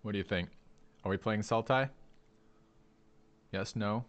What do you think? Are we playing Sultai? Yes, no?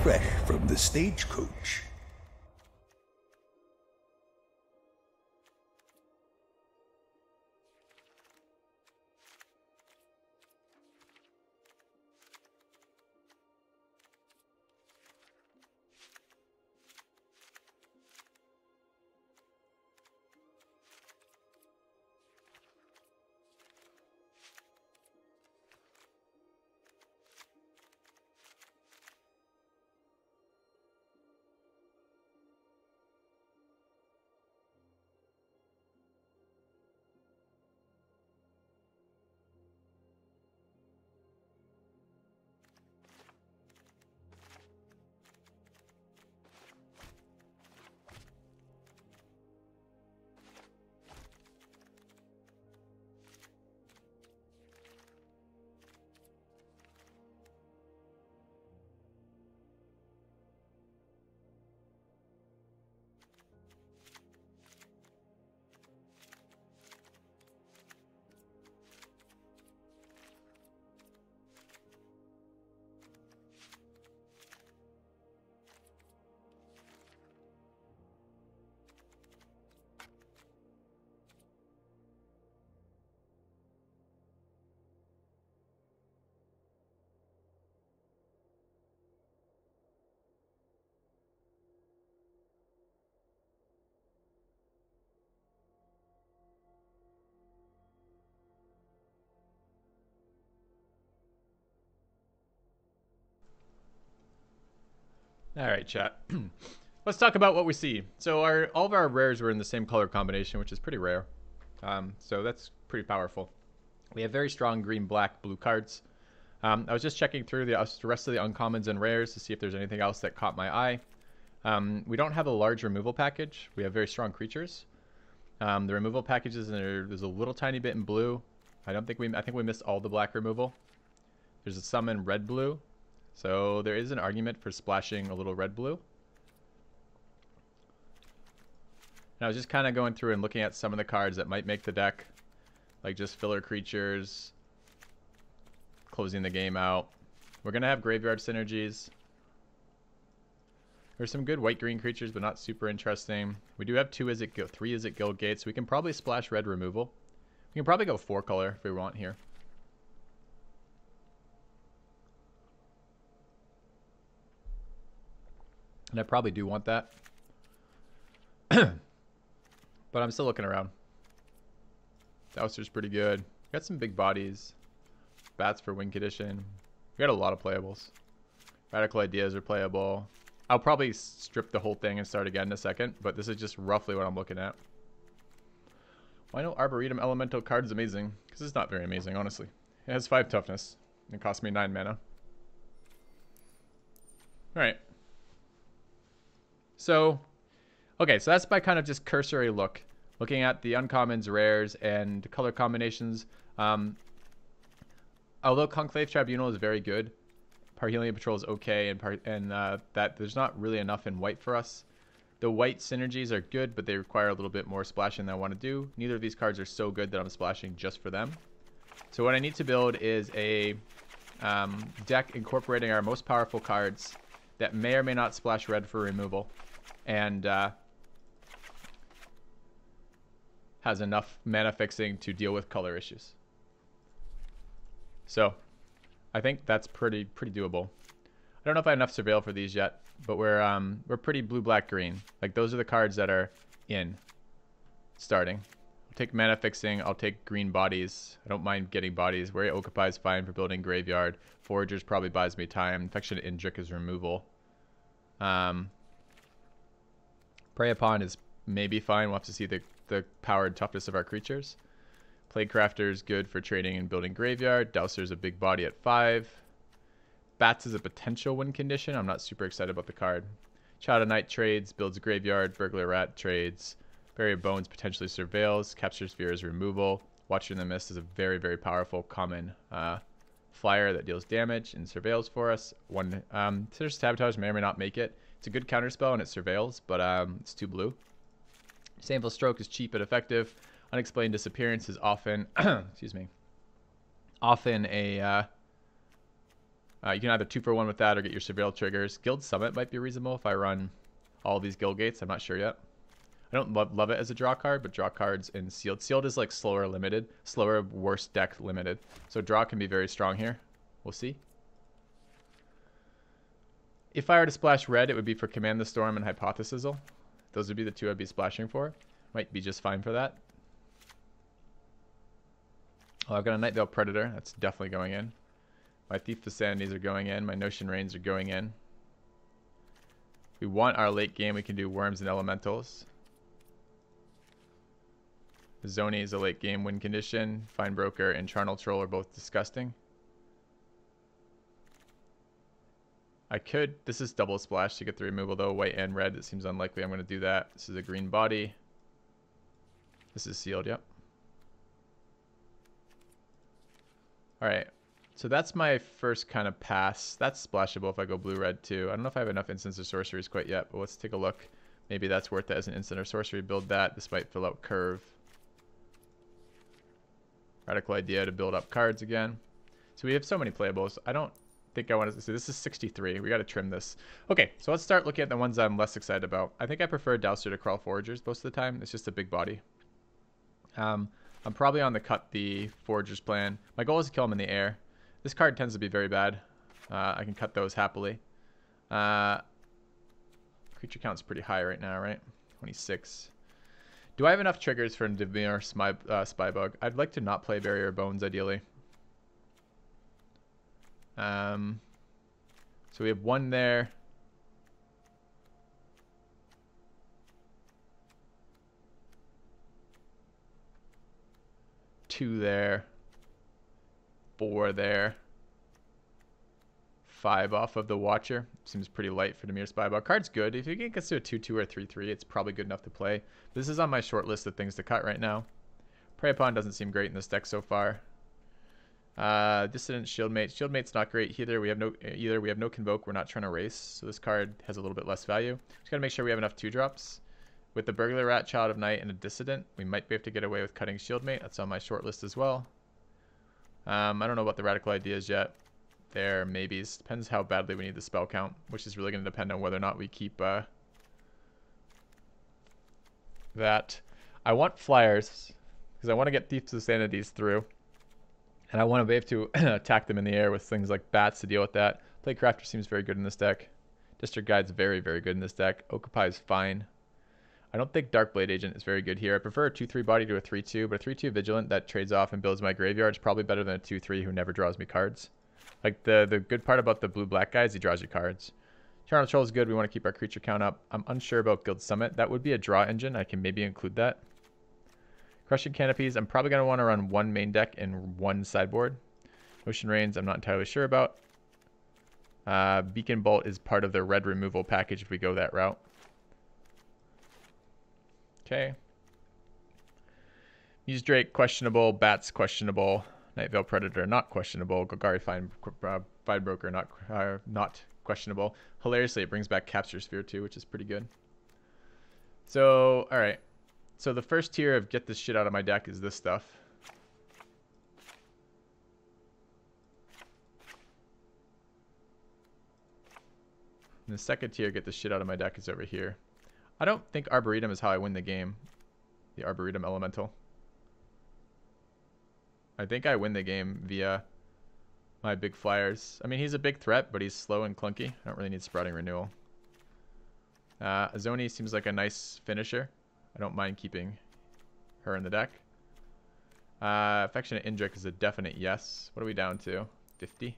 Fresh from the stagecoach. All right, chat. Let's talk about what we see. So all of our rares were in the same color combination, which is pretty rare. So that's pretty powerful. We have very strong green, black, blue cards. I was just checking through the rest of the uncommons and rares to see if there's anything else that caught my eye. We don't have a large removal package. We have very strong creatures. The removal packages, there's a little tiny bit in blue. I think we missed all the black removal. There's some in red blue. So there is an argument for splashing a little red blue. And I was just kind of going through and looking at some of the cards that might make the deck, like just filler creatures, closing the game out. We're going to have graveyard synergies. There's some good white-green creatures, but not super interesting. We do have 3 Izzet Guild Gates. We can probably splash red removal. We can probably go 4-color if we want here. And I probably do want that. But I'm still looking around. Douster's pretty good. Got some big bodies. Bats for win condition. We got a lot of playables. Radical Ideas are playable. I'll probably strip the whole thing and start again in a second, but this is just roughly what I'm looking at. Why no Arboretum Elemental card is amazing? Because it's not very amazing, honestly. It has 5 toughness. It cost me 9 mana. Alright. So, okay, so that's my kind of just cursory look. Looking at the uncommons, rares, and color combinations. Although Conclave Tribunal is very good, Parhelion Patrol is okay, and that there's not really enough in white for us. The white synergies are good, but they require a little bit more splashing than I want to do. Neither of these cards are so good that I'm splashing just for them. So what I need to build is a deck incorporating our most powerful cards that may or may not splash red for removal, and has enough mana fixing to deal with color issues. So I think that's pretty doable. I don't know if I have enough Surveil for these yet, but we're pretty blue, black, green. Like, those are the cards that are in starting. I'll take mana fixing. I'll take green bodies. I don't mind getting bodies. Wary Okapi is fine for building graveyard. Foragers probably buys me time. Infection Indrik is removal. Prey Upon is maybe fine. We'll have to see the power and toughness of our creatures. Plague Crafter is good for trading and building graveyard. Dowser is a big body at 5. Bats is a potential win condition. I'm not super excited about the card. Child of Night trades, builds a graveyard. Burglar Rat trades. Barrier Bones potentially surveils. Capture Sphere is removal. Watcher in the Mist is a very, very powerful common flyer that deals damage and surveils for us. Sinister Sabotage may or may not make it. It's a good counterspell and it surveils, but it's 2 blue. Disdainful Stroke is cheap but effective. Unexplained Disappearance is often, excuse me, often a, you can either 2-for-1 with that or get your Surveil triggers. Guild Summit might be reasonable if I run all of these Guild Gates. I'm not sure yet. I don't love it as a draw card, but draw cards in Sealed. Sealed is like slower limited, slower, worse deck limited. So draw can be very strong here. We'll see. If I were to splash red, it would be for Command the Storm and Hypothesizal. Those would be the 2 I'd be splashing for. Might be just fine for that. Oh, I've got a Night Veil Predator. That's definitely going in. My Thief of Sanities are going in. My Notion Rains are going in. If we want our late game, we can do Worms and Elementals. Zoni is a late game win condition. Fine Broker and Charnel Troll are both disgusting. I could, this is double splash to get the removal though, white and red. It seems unlikely I'm going to do that. This is a green body. This is sealed, yep. Alright, so that's my first kind of pass. That's splashable if I go blue-red too. I don't know if I have enough instants or sorceries quite yet, but let's take a look. Maybe that's worth it as an instant or sorcery. Build that. This might fill out curve. Radical Idea to build up cards again. So we have so many playables. I don't think I want to see. This is 63. We got to trim this. Okay, so let's start looking at the ones I'm less excited about. I think I prefer Dowser to Crawl Foragers most of the time. It's just a big body. I'm probably on the cut the Foragers plan. My goal is to kill him in the air. This card tends to be very bad. I can cut those happily. Creature count's pretty high right now, right? 26. Do I have enough triggers for Dimir Spybug? I'd like to not play Barrier Bones, ideally. So we have 1 there. Two there. 4 there. 5 off of the Watcher. Seems pretty light for Dimir Spybug. Card's good. If you get gets to a 2-2 or 3-3, it's probably good enough to play. This is on my short list of things to cut right now. Prey Upon doesn't seem great in this deck so far. Dissident Shieldmate. Shieldmate's not great either. We have no Convoke. We're not trying to race, so this card has a little bit less value. Just gotta make sure we have enough 2-drops. With the Burglar Rat, Child of Night, and a Dissident, we might be able to get away with cutting Shieldmate. That's on my short list as well. I don't know about the Radical Ideas yet. There, maybes. Depends how badly we need the spell count, which is really going to depend on whether or not we keep that. I want flyers because I want to get Thieves of Sanities through, and I want to be able to attack them in the air with things like bats to deal with that. Plague Crafter seems very good in this deck. District Guide's very, very good in this deck. Okapi is fine. I don't think Darkblade Agent is very good here. I prefer a 2-3 body to a 3-2, but a 3-2 Vigilant that trades off and builds my graveyard is probably better than a 2-3 who never draws me cards. Like, the good part about the blue-black guy is he draws you cards. Charnel Troll is good. We want to keep our creature count up. I'm unsure about Guild Summit. That would be a draw engine. I can maybe include that. Crushing Canopies. I'm probably going to want to run 1 main deck and 1 sideboard. Ocean Rains, I'm not entirely sure about. Beacon Bolt is part of the red removal package if we go that route. Okay. Muse Drake, questionable. Bats, questionable. Night Veil Predator, not questionable. Golgari Fine Fide Broker, not questionable. Hilariously, it brings back Capture Sphere too, which is pretty good. So, all right. So the first tier of get this shit out of my deck is this stuff. And the second tier, get the shit out of my deck, is over here. I don't think Arboretum is how I win the game. The Arboretum Elemental. I think I win the game via my big flyers. I mean, he's a big threat, but he's slow and clunky. I don't really need Sprouting Renewal. Azoni seems like a nice finisher. I don't mind keeping her in the deck. Affectionate Indrik is a definite yes. What are we down to? 50?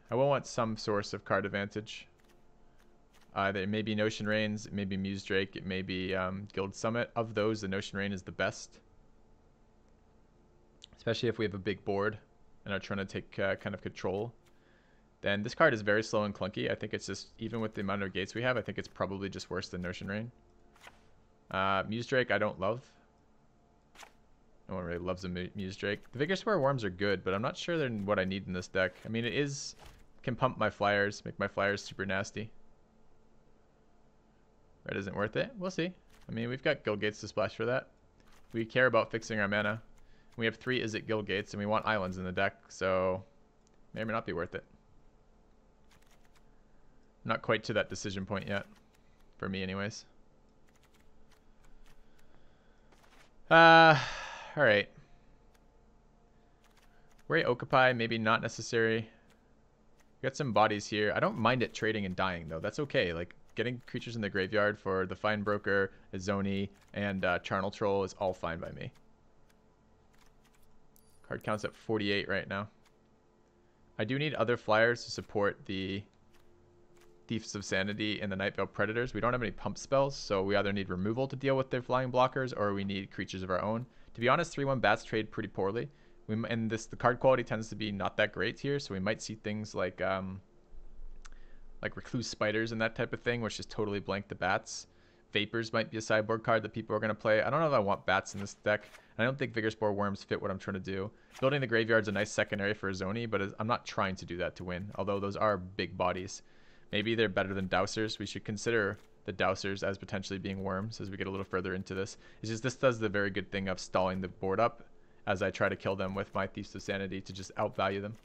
I will want some source of card advantage. It may be Notion Rains, it may be Muse Drake, it may be Guild Summit. Of those, the Notion Rain is the best. Especially if we have a big board and are trying to take kind of control. Then this card is very slow and clunky. I think it's just, even with the amount of gates we have, I think it's probably just worse than Notion Rain. Muse Drake I don't love. No one really loves a Muse Drake. The Vigor Spore Worms are good, but I'm not sure they're what I need in this deck. I mean, can pump my flyers, make my flyers super nasty. Red isn't worth it. We'll see. I mean, we've got Guild Gates to splash for that. We care about fixing our mana. We have 3 Izzet Guild Gates, and we want islands in the deck, so may or may not be worth it. I'm not quite to that decision point yet, for me anyways. Alright. Worry Okapi, maybe not necessary. We got some bodies here. I don't mind it trading and dying, though. That's okay. Like, getting creatures in the graveyard for the Fine Broker, Azoni, and Charnel Troll is all fine by me. Card count's at 48 right now. I do need other flyers to support the Thieves of Sanity and the Night Veil Predators. We don't have any pump spells, so we either need removal to deal with their flying blockers, or we need creatures of our own. To be honest, 3/1 bats trade pretty poorly. The card quality tends to be not that great here, so we might see things like Recluse Spiders and that type of thing, which just totally blank the bats. Vapors might be a sideboard card that people are going to play. I don't know if I want bats in this deck. And I don't think Vigor Spore Worms fit what I'm trying to do. Building the Graveyard's a nice secondary for Azoni, but I'm not trying to do that to win, although those are big bodies. Maybe they're better than Dowsers. We should consider the Dowsers as potentially being worms as we get a little further into this. It's just this does the very good thing of stalling the board up as I try to kill them with my Thieves of Sanity to just outvalue them.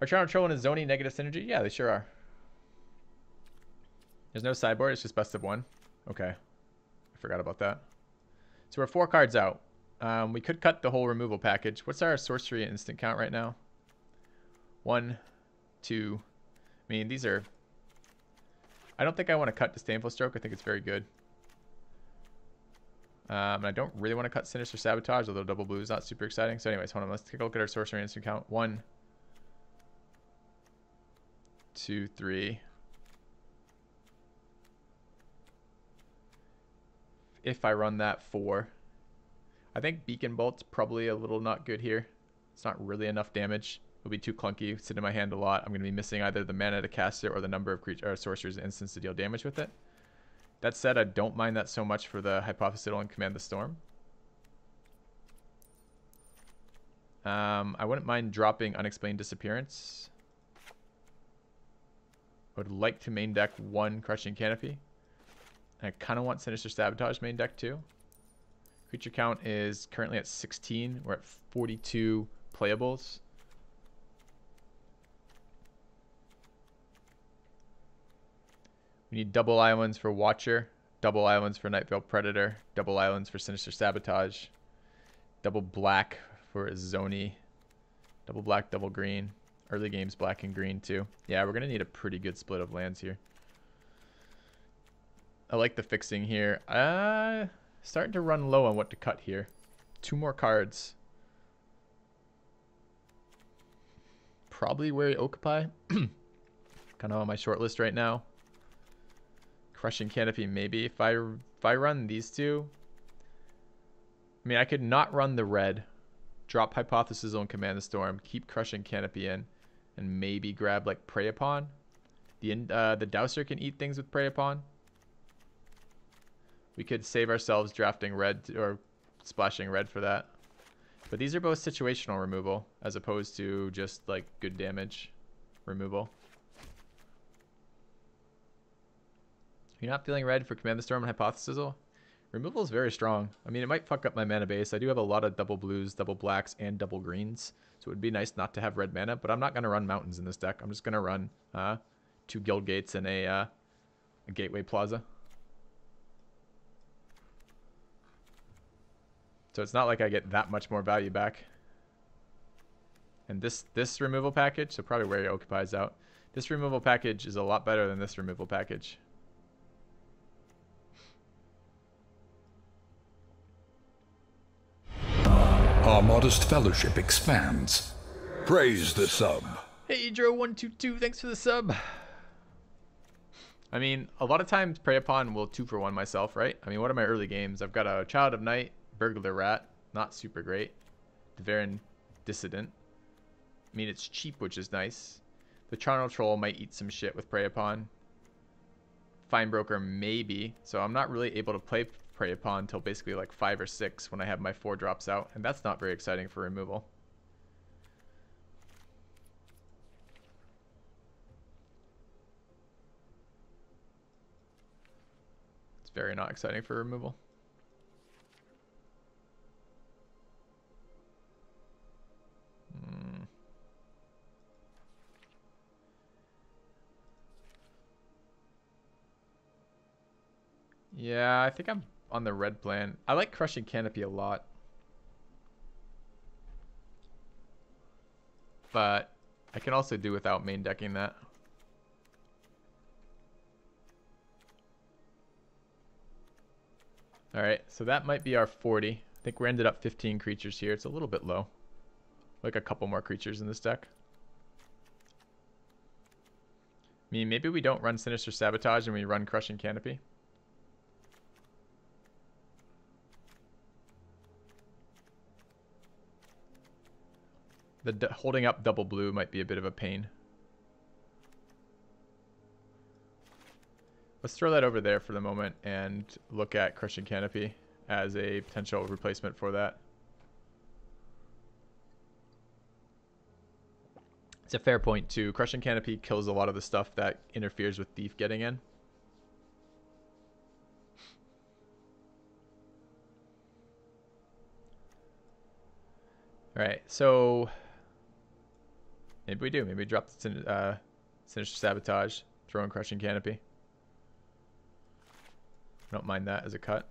Are Charnel Troll and Azoni negative synergy? Yeah, they sure are. There's no sideboard, it's just best of 1. Okay. I forgot about that. So we're 4 cards out. We could cut the whole removal package. What's our sorcery and instant count right now? 1, 2. I mean, these are... I don't think I want to cut Disdainful Stroke. I think it's very good. And I don't really want to cut Sinister Sabotage, although double blue is not super exciting. So anyways, hold on. Let's take a look at our sorcery and instant count. 1, 2, 3. If I run that 4. I think Beacon Bolt's probably a little not good here. It's not really enough damage. It'll be too clunky. Sit in my hand a lot. I'm going to be missing either the mana to cast it or the number of sorcerers and instants to deal damage with it. That said, I don't mind that so much for the Hypothesis and Command the Storm. I wouldn't mind dropping Unexplained Disappearance. I would like to main deck 1 Crushing Canopy. I kind of want Sinister Sabotage main deck too. Creature count is currently at 16. We're at 42 playables. We need double islands for Watcher, double islands for Night Veil Predator, double islands for Sinister Sabotage, double black for Azoni, double black, double green. Early game's black and green too. Yeah, we're going to need a pretty good split of lands here. I like the fixing here. Starting to run low on what to cut here. 2 more cards. Probably Wary Okapi. Kind of on my short list right now. Crushing Canopy maybe. If I run these 2, I mean, I could not run the red. Drop Hypothesis and Command the Storm. Keep Crushing Canopy in. And maybe grab like Prey Upon. The Dowser can eat things with Prey Upon. We could save ourselves drafting red or splashing red for that. But these are both situational removal as opposed to just like good damage removal. You're not feeling ready for Command the Storm and Hypothesizzle? Removal is very strong. I mean, it might fuck up my mana base. I do have a lot of double blues, double blacks, and double greens. So it would be nice not to have red mana, but I'm not going to run mountains in this deck. I'm just going to run 2 guild gates and a gateway plaza. So it's not like I get that much more value back. And this removal package, so probably where he occupies out. This removal package is a lot better than this removal package. Our modest fellowship expands. Praise the sub. Hey, Dro122, thanks for the sub. I mean, a lot of times Prey Upon will 2-for-1 myself, right? I mean, what are my early games? I've got a Child of Night, Burglar Rat, not super great. Deverin Dissident. I mean, it's cheap, which is nice. The Charnel Troll might eat some shit with Prey Upon. Fine Broker, maybe. So I'm not really able to play Prey Upon until basically like 5 or 6 when I have my 4 drops out. And that's not very exciting for removal. It's very not exciting for removal. Yeah, I think I'm on the red plan. I like Crushing Canopy a lot. But I can also do without main decking that. Alright, so that might be our 40. I think we ended up 15 creatures here. It's a little bit low. Like a couple more creatures in this deck. I mean, maybe we don't run Sinister Sabotage and we run Crushing Canopy. The holding up double blue might be a bit of a pain. Let's throw that over there for the moment and look at Crushing Canopy as a potential replacement for that. It's a fair point too. Crushing Canopy kills a lot of the stuff that interferes with Thief getting in. Alright, so maybe we do. Maybe we drop the Sinister Sabotage, throw in Crushing Canopy. I don't mind that as a cut.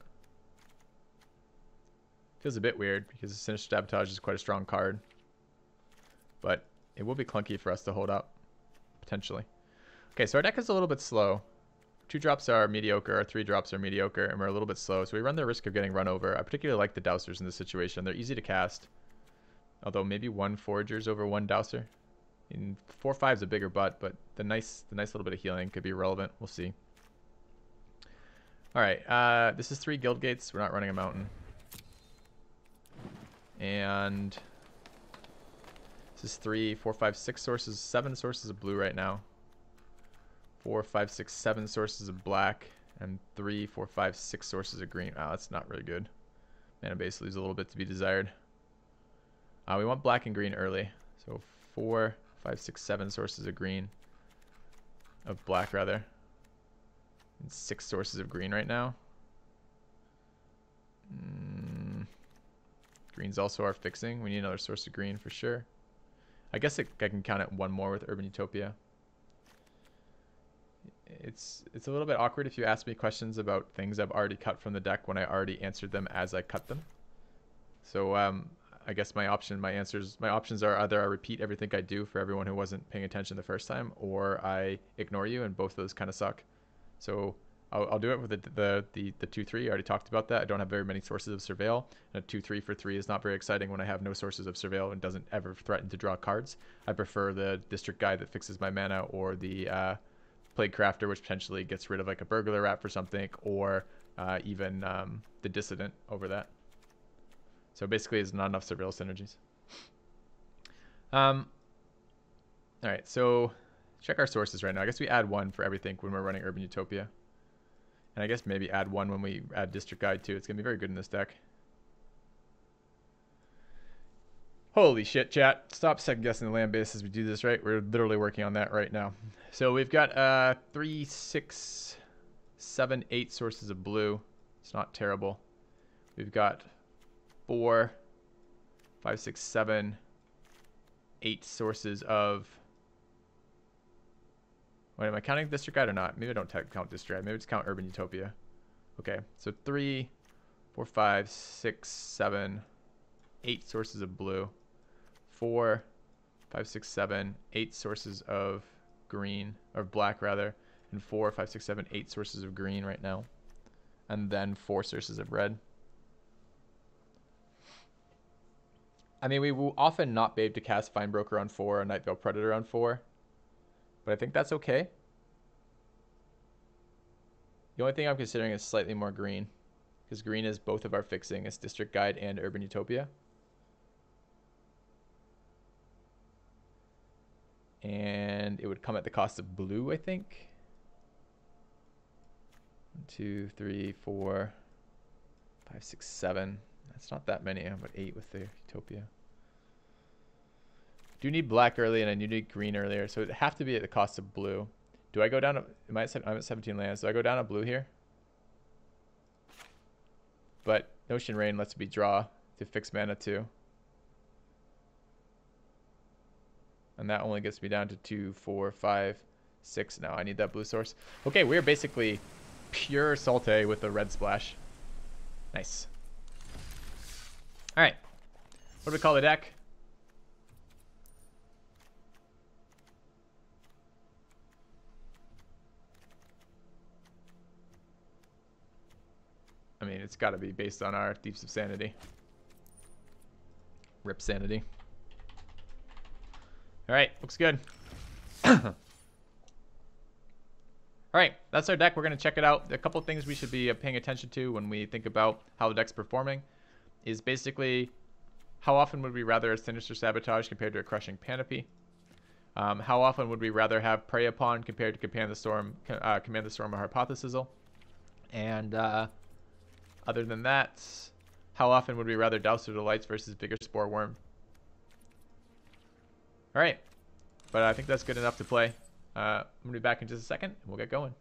Feels a bit weird because Sinister Sabotage is quite a strong card. But it will be clunky for us to hold up, potentially. Okay, so our deck is a little bit slow. 2 drops are mediocre, our 3 drops are mediocre, and we're a little bit slow. So we run the risk of getting run over. I particularly like the Dowsers in this situation. They're easy to cast. Although maybe 1 Foragers over 1 Dowser. In 4/5 is a bigger butt, but the nice little bit of healing could be relevant. We'll see. Alright, this is 3 Guild Gates. We're not running a mountain. And this is 3, 4, 5, 6 sources, 7 sources of blue right now. 4, 5, 6, 7 sources of black, and 3, 4, 5, 6 sources of green. Oh, that's not really good. Mana base leaves a little bit to be desired. We want black and green early. So 4, 5, 6, 7 sources of green. Of black, rather. And 6 sources of green right now. Green's also our fixing. We need another source of green for sure. I guess I can count it 1 more with Urban Utopia. It's a little bit awkward if you ask me questions about things I've already cut from the deck when I already answered them as I cut them. So I guess my options are either I repeat everything I do for everyone who wasn't paying attention the first time, or I ignore you, and both of those kind of suck. So I'll do it with the 2/3. I already talked about that. I don't have very many sources of Surveil. And a 2/3 for 3 is not very exciting when I have no sources of Surveil and doesn't ever threaten to draw cards. I prefer the District Guide that fixes my mana, or the Plague Crafter, which potentially gets rid of like a Burglar Rat for something, or even the Dissident over that. So basically, it's not enough Surveil synergies. Alright, so check our sources right now. I guess we add 1 for everything when we're running Urban Utopia. And I guess maybe add 1 when we add District Guide too. It's going to be very good in this deck. Holy shit, chat. Stop second guessing the land base as we do this, right? We're literally working on that right now. So we've got 3, 6, 7, 8 sources of blue. It's not terrible. We've got 4, 5, 6, 7, 8 sources of... Wait, am I counting District Guide or not? Maybe I don't count District Guide. Maybe just count Urban Utopia. Okay, so 3, 4, 5, 6, 7, 8 sources of blue. 4, 5, 6, 7, 8 sources of green, or black rather, and 4, 5, 6, 7, 8 sources of green right now, and then 4 sources of red. I mean, we will often not be able to cast Fine Broker on 4 and Night Veil Predator on 4, but I think that's okay. The only thing I'm considering is slightly more green, because green is both of our fixing, it's District Guide and Urban Utopia. And it would come at the cost of blue, I think. 1, 2, 3, 4, 5, 6, 7. That's not that many. I'm about 8 with the Utopia. I do need black early, and I do need green earlier, so it'd have to be at the cost of blue. Do I go down? I'm at 17 lands. Do I go down a blue here? But Notion Rain lets me draw to fix mana too. And that only gets me down to 2, 4, 5, 6 now. I need that blue source. Okay, we're basically pure Salte with a red splash. Nice. All right. What do we call the deck? I mean, it's got to be based on our Deeps of Sanity. Rip Sanity. All right, looks good. All right, that's our deck. We're going to check it out. A couple of things we should be paying attention to when we think about how the deck's performing is basically how often would we rather a Sinister Sabotage compared to a Crushing Panoply? How often would we rather have Prey Upon compared to Command the Storm or Hypothesizal? And other than that, how often would we rather Dowser Delights versus Vigor Spore Worm? All right, but I think that's good enough to play. I'm going to be back in just a second, and we'll get going.